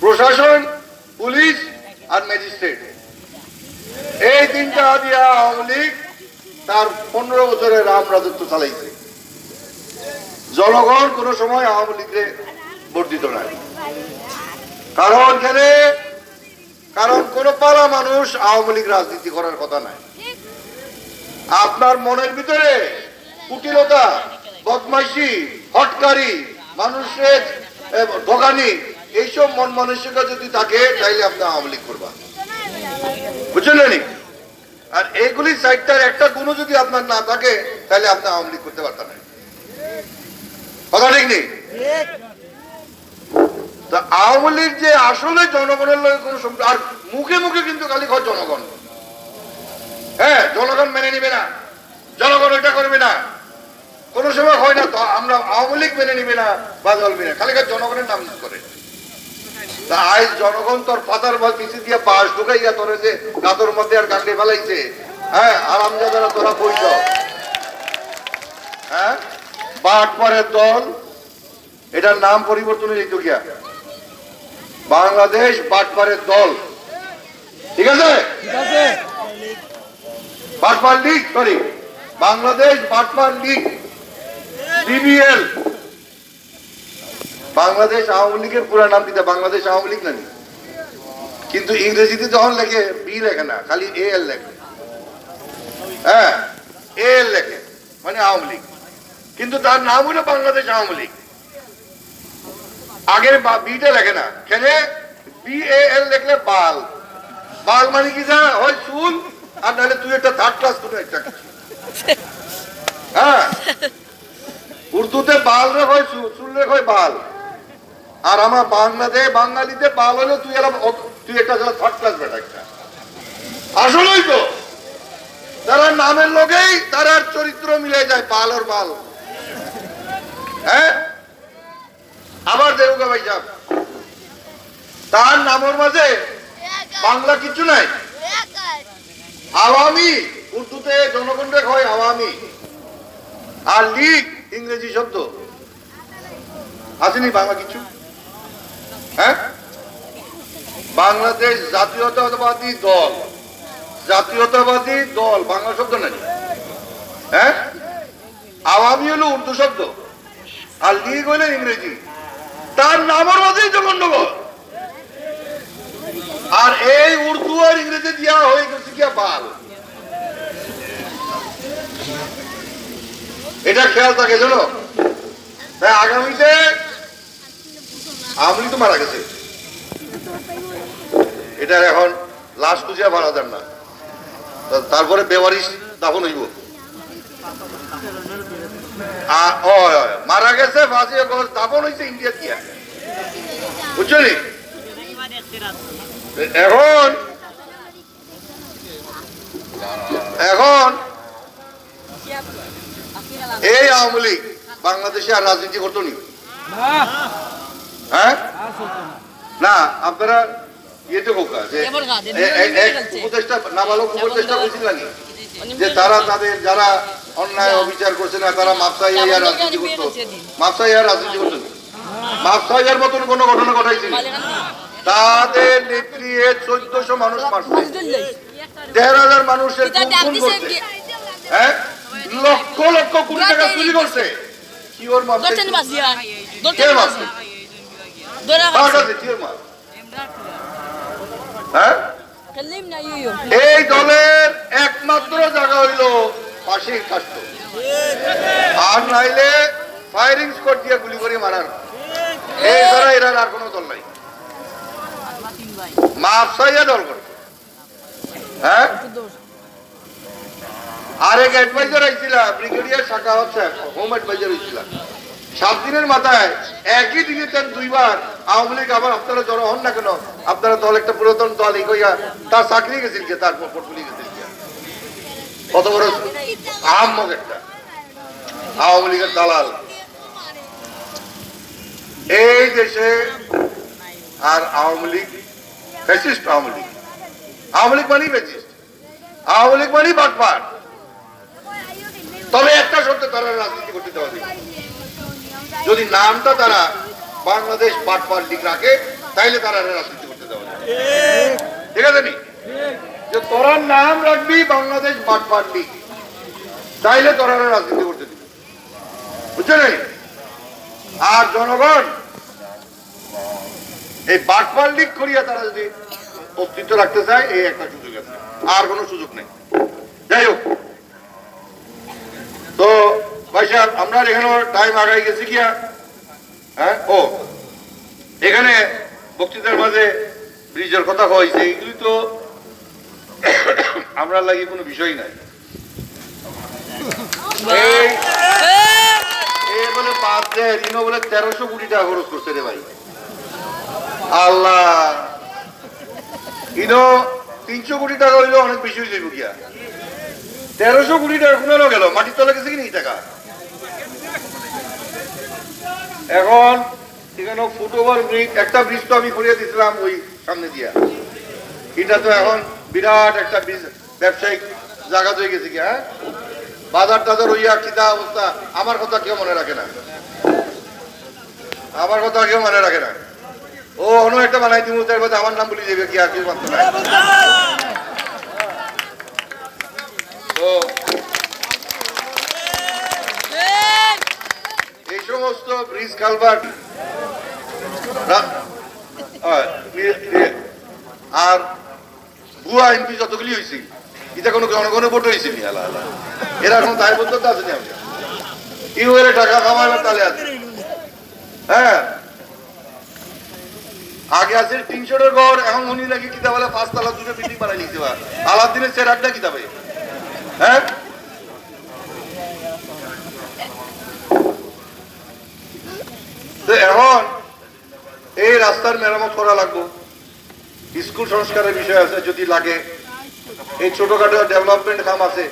প্রশাসন, পুলিশ আর ম্যাজিস্ট্রেট, এই তিনটা দিয়া আওয়ামী লীগ তার 15 বছরের রাম রাজত্ব চালাইছে। জনগণ কোন সময় আওয়ামী লীগকে ভোট দিত না। কারণ কোন পাড়া মানুষ আওয়ামী লীগ রাজনীতি করার কথা নাই। আপনার মনের ভিতরে কুটিলতা, বদমাইশি, হটকারি, মানুষের দোকানি, এইসব মন মানসিকতা যদি থাকে তাইলে আপনি আওয়ামী লীগ করবা, বুঝলেন? আর এইগুলি সাইডটার একটা গুণ যদি আপনার না থাকে তাহলে আপনি আওয়ামী লীগ করতে পারতেন না। কথা ঠিক নেই? তো আওয়ামী লীগ যে আসলে জনগণের লোক কোন আর মুখে মুখে কিন্তু খালি খর জনগণ, হ্যাঁ জনগণ মেনে নিবে না, জনগণ ওইটা করবে না, কোন সময় হয় না। তো আমরা আওয়ামী লীগ মেনে নিবে না বা চলবে না, খালি জনগণের নাম করে। তা আজ জনগণ তোর পাতার বা পিছিয়ে দিয়ে বাস ঢুকাইয়া তোরে যে গাতর মধ্যে আর গান্ডে ফেলাইছে, হ্যাঁ আরামজাদারা তোরা বইছ, হ্যাঁ বাটপাড়ের দল, এটার নাম পরিবর্তন হইতো গিয়া বাংলাদেশ বাটপাড়ের দল, ঠিক আছে? বাটপাড় লীগ, সরি বাংলাদেশ বাটপাড় লীগ, বিবিএল। বাংলাদেশ আওয়ামী লীগের পুরা নাম দিতে বাংলাদেশ আওয়ামী লীগ নানি, কিন্তু ইংরেজিতে যখন লেখে বি লেখে না, খালি এ এল লেখে, হ্যাঁ এ এল লেখে, মানে আওয়ামী লীগ, কিন্তু তার নাম হলো বাংলাদেশ আওয়ামী লীগ। আগের বিটা লেখে না, কেন? বি এ এল লেখলে বাল, বাল মানে কি যা হয় চুল, আর নাহলে তুই একটা থার্ড ক্লাস কোনো একটা কিছু, হ্যাঁ উর্দুতে বাল রে হয় চুল রে হয় বাল, আর আমার বাংলাদেশ বাঙালিতে বাল হলো তুই একটা থার্ড ক্লাস বেটা একটা। আসলেই তো তারা নামের লোকেই তার চরিত্র মিলে যায়, বাল আর বাল, হ্যাঁ। আবার দেউগা ভাই সাহেব, তার নামের মাঝে বাংলা কিছু নাই, আওয়ামী উর্দুতে জনগণকে হয় আওয়ামী, আর লীগ ইংরেজি শব্দ, আসেনি বাংলা কিছু, হ্যাঁ। বাংলাদেশ জাতীয়তাবাদী দল, জাতীয়তাবাদী দল বাংলা শব্দ নাই, হ্যাঁ। আওয়ামী হলো উর্দু শব্দ, আর লীগ হইলে ইংরেজি, তার নামের মাঝেই তো গন্ডগোল। আর এই উর্দু আর ইংরেজি দিয়া হয়ে গেছে কি বাল, এটা খেয়াল থাকে জানো। তাই আগামীতে আওয়ামী লীগ তো মারা গেছে, এটা এখন লাশ খুঁজিয়া মারা যান না, তারপরে বেওয়ারিশ দাফন হইব, মারা গেছে ফাঁসি দাফন হয়েছে ইন্ডিয়া দিয়া, বুঝলি? এখন এখন এই আওয়ামী লীগ বাংলাদেশে আর রাজনীতি করতো নি, হ্যাঁ না? আপনারা ইয়েতে হোকা যে উপদেষ্টা নাবালক উপদেষ্টা বলছিলেন যে তারা তাদের যারা অন্যায় অবিচার করছে না তারা মাপসাইয়া রাজনীতি করতো, মাপসাইয়া রাজনীতি করতো, মাপসাইয়ার মতন কোন ঘটনা ঘটাইছে? তাদের নেত্রী 1400 মানুষ মারছে, 1,500 মানুষের খুন করছে, হ্যাঁ লক্ষ লক্ষ কোটি টাকা চুরি করছে। কি ওর মাপছে? হ্যাঁ এই দলের একমাত্র জায়গা হইল ফাঁসির কাষ্ট, আর নাইলে ফায়ারিং স্কোয়াড দিয়ে গুলি করে মারার, এই ছাড়া এরা আর কোনো দল নাই। মাপসাইয়া দল করছে, হ্যাঁ। আরেক অ্যাডভাইজার আইছিল ব্রিগেডিয়ার শাখাওয়াত সাহেব, হোম অ্যাডভাইজার হয়েছিল, 7 দিনের মাথায় একই দিনে তার 2 বার আওয়ামী লীগ আবার আপনারা জড়ো হন না কেন, আপনারা দল একটা পুরাতন দল, এই কইয়া তার চাকরি গেছিল গিয়ে, তার পোর্টফোলিও গেছিল গিয়া, কত বড় আহম্মক একটা আওয়ামী লীগের দালাল এই দেশে। আর আওয়ামী লীগ ফ্যাসিস্ট, আওয়ামী লীগ, আওয়ামী লীগ মানেই ফ্যাসিস্ট, আওয়ামী লীগ মানেই বাটপার। তবে একটা শর্তে তারা রাজনীতি করতে দেওয়া যাবে, যদি নামটা তারা বাংলাদেশ বাটপার লীগ রাখে তাইলে তারা রাজনীতি করতে দেওয়া যাবে। ঠিক আছে নি? যে তোরা নাম রাখবি বাংলাদেশ বাটপার লীগ, তাইলে তোরা রাজনীতি করতে দিবি, বুঝছো নাই? আর জনগণ এই বাটপার লীগ করিয়া তারা যদি অস্তিত্ব রাখতে চায়, এই একটা সুযোগ আছে, আর কোনো সুযোগ নেই। যাই হোক, তো ভাই সাহেব আমরা এখানে টাইম আগাই গেছি কিয়া। হ্যাঁ, ও এখানে বক্তৃতার মাঝে ব্রিজের কথা হয়েছে, এগুলি তো আমরা লাগি কোনো বিষয় নাই। এই বলে 1300 কোটি টাকা খরচ করছে রে ভাই। আল্লাহ, 300 কোটি টাকা হইলো অনেক বেশি হয়ে যাবে গিয়া। 1300 কোটি টাকা কোন গেল, মাটির তলে গেছে কিনা টাকা। এখন এখানে ফুটওভার ব্রিজ, একটা ব্রিজ তো আমি করিয়ে দিয়েছিলাম ওই সামনে দিয়া, এটা তো এখন বিরাট একটা ব্যবসায়িক জায়গা হয়ে গেছে কি। হ্যাঁ, বাজার টাজার হইয়া কিতা অবস্থা, আমার কথা কেউ মনে রাখে না, আমার কথা কেউ মনে রাখে না। ও অন্য একটা বানাই দিব, তার মধ্যে আমার নাম বলে দেবে কি, আর কেউ মানতে নাই। তো এই সমস্ত ব্রিজ কালভার্ট আর ভুয়া এমপি যতগুলি হয়েছে, এটা কোনো জনগণের ভোট হয়েছে নি? আল্লাহ আল্লাহ, এরা এখন তাই বলতে আছে না, কি হয়ে টাকা কামাইবার তালে আছে। হ্যাঁ, আগে আছে 300 ঘর, এখন উনি নাকি কিতা বলে 5 তলা 2টা বিল্ডিং বানাই নিতে পারে। আলাদিনের চেরাকটা কিতাবে। হ্যাঁ, তো এখন এই রাস্তার মেরামত করা লাগবে, স্কুল সংস্কারের বিষয় আছে যদি লাগে, এই ছোটখাটো ডেভেলপমেন্ট কাম আছে।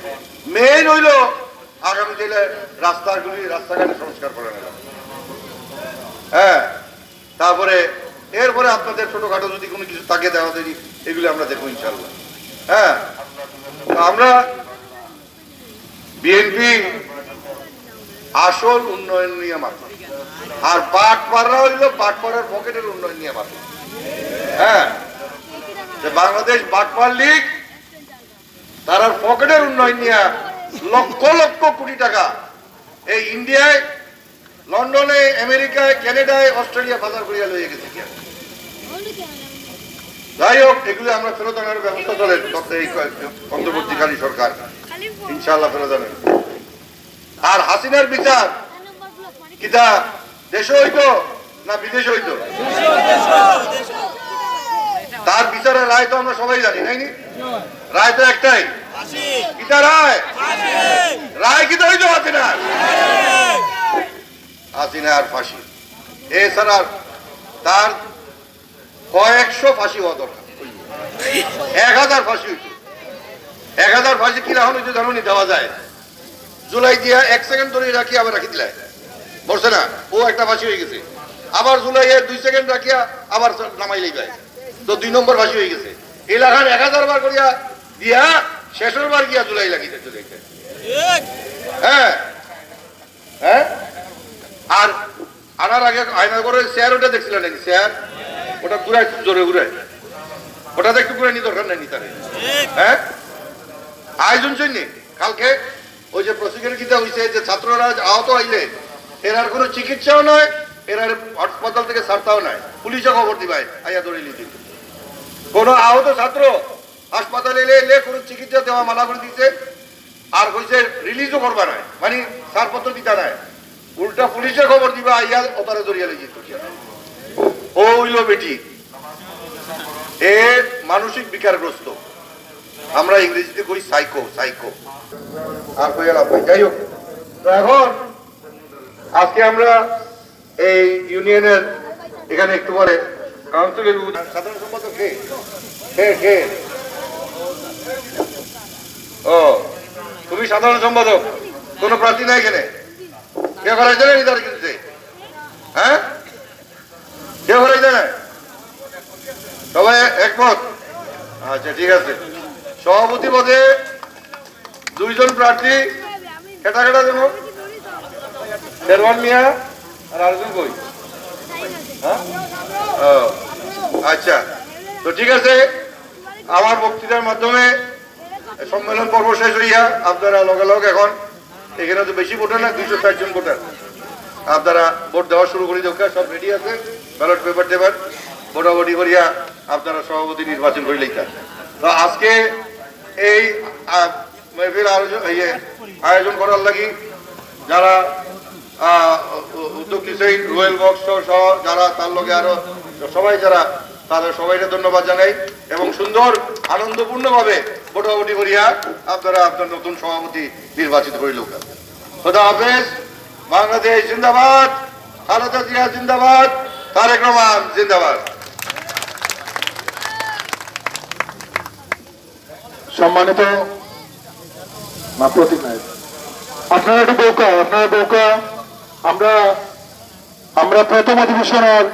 মেইন হইল আগামী দিনে রাস্তাঘাটে সংস্কার করে নেওয়া। হ্যাঁ, তারপরে এরপরে আপনাদের ছোটখাটো যদি কোনো কিছু থাকে দেওয়া দেরি, এগুলো আমরা দেখবো ইনশাল্লাহ। হ্যাঁ, আমরা বিএনপি আসল উন্নয়ন নিয়ে মাত্র, আর বাটপাড়া হইল বাটপাড়ার পকেটের উন্নয়ন নিয়ে মাত্র। হ্যাঁ, বাংলাদেশ বাটপার লীগ তার পকেটের উন্নয়ন নিয়ে লক্ষ লক্ষ কোটি টাকা এই ইন্ডিয়ায়, লন্ডনে, আমেরিকায়, কানাডায়, অস্ট্রেলিয়া বাজার করিয়া লইয়া গেছে। যাই হোক, এগুলো আমরা ফেরত আনার ব্যবস্থা করে এই অন্তর্বর্তীকালীন সরকার ইনশাআল্লাহ ফেরত আনেন। আর হাসিনার বিচার কিতা দেশে হইতো না বিদেশে হইতো, তার বিচারের রায় তো আমরা সবাই জানি, নাইনি? রায় তো একটাই, কিতা রায়? রায় কিতা হইতো হাসিনার, হাসিনার ফাঁসি। এছাড়া তার কয়েকশো ফাঁসি হওয়া দরকার, 1000 ফাঁসি হইতো। 1000 ফাঁসি কিরকম হইতো জানো নি? দেওয়া যায় জুলাই দিয়া 1 সেকেন্ড ধরে রাখি আবার রাখি দিলাই, বলছে না? ও একটা ফাঁসি হয়ে গেছে। আবার জুলাই 2 সেকেন্ড রাখিয়া আবার নামাইলেই যায়, তো 2 নম্বর ফাঁসি হয়ে গেছে। এলাকার 1000 বার করিয়া দিয়া শেষের বার গিয়া জুলাই লাগিয়ে জুলাইতে। হ্যাঁ হ্যাঁ, আর আনার আগে আয়না করে চেয়ার ওটা দেখছিলেন নাকি? চেয়ার ওটা ঘুরায়, খুব জোরে ঘুরায়, ওটাতে একটু ঘুরে নি দরকার নেই তারে। হ্যাঁ, আয়োজন শুননি কালকে ওই যে প্রসিকিউশন কিতা হইছে যে ছাত্ররা আহত হইলে এরার কোনো চিকিৎসাও নয়, এরার হাসপাতাল থেকে ছাড়তাও নাই, পুলিশে খবর দিবাই আইয়া ধরে লিখি। কোন আহত ছাত্র হাসপাতালে এলে কোনো চিকিৎসা দেওয়া মানা করে দিচ্ছে, আর কইছে রিলিজও করবা নাই, মানে ছাড়পত্র দিতা নাই, উল্টা পুলিশে খবর দিবা আইয়া ওতারে জড়িয়ে লেগে। ও হইল বেটি, এ মানসিক বিকারগ্রস্ত, আমরা ইংরেজিতে কই সাইকো, সাইকো। আর কইয়া লাভ নাই। যাই হোক, তো এখন আজকে আমরা এই ইউনিয়নের এখানে একটু পরে কাউন্সিলের সাধারণ সম্পাদক কে কে কে? ও, তুমি সাধারণ সম্পাদক, কোন প্রার্থী নাই এখানে? কে করাইছে না নির্ধারিত? হ্যাঁ, কে করাইছে না? সবাই একমত? আচ্ছা, ঠিক আছে। সভাপতি পদে 2 জন প্রার্থী, কেটা কেটা দেব? শেরওয়ান মিয়া আর আরেকজন কই? হ্যাঁ, আচ্ছা, তো ঠিক আছে, আমার বক্তৃতার মাধ্যমে সম্মেলন পর্ব শেষ হইয়া আপনারা লগালগ এখন এখানে তো বেশি ভোটার না, 260 জন ভোটার, আপনারা ভোট দেওয়া শুরু করি দোকান, সব রেডি আছে, ব্যালট পেপার টেপার ভোটাভুটি করিয়া আপনারা সভাপতি নির্বাচন করে লিখা। তো আজকে এই মেহফিল আয়োজন করার লাগি যারা উদ্যোগ নিছে, রয়্যাল বক্স সহ যারা তার লগে আরো সবাই যারা, তাদের সবাইকে ধন্যবাদ জানাই এবং সুন্দর আনন্দপূর্ণ ভাবে ভোটাভুটি করিয়া আপনারা আপনার নতুন সভাপতি নির্বাচিত করিল। খোদা হাফেজ। বাংলাদেশ জিন্দাবাদ, খালেদা জিয়া জিন্দাবাদ, তারেক রহমান জিন্দাবাদ। সম্মানিত প্রতীক নায়ক, আপনারা একটু বৌকা, আমরা প্রথম অধিবেশনের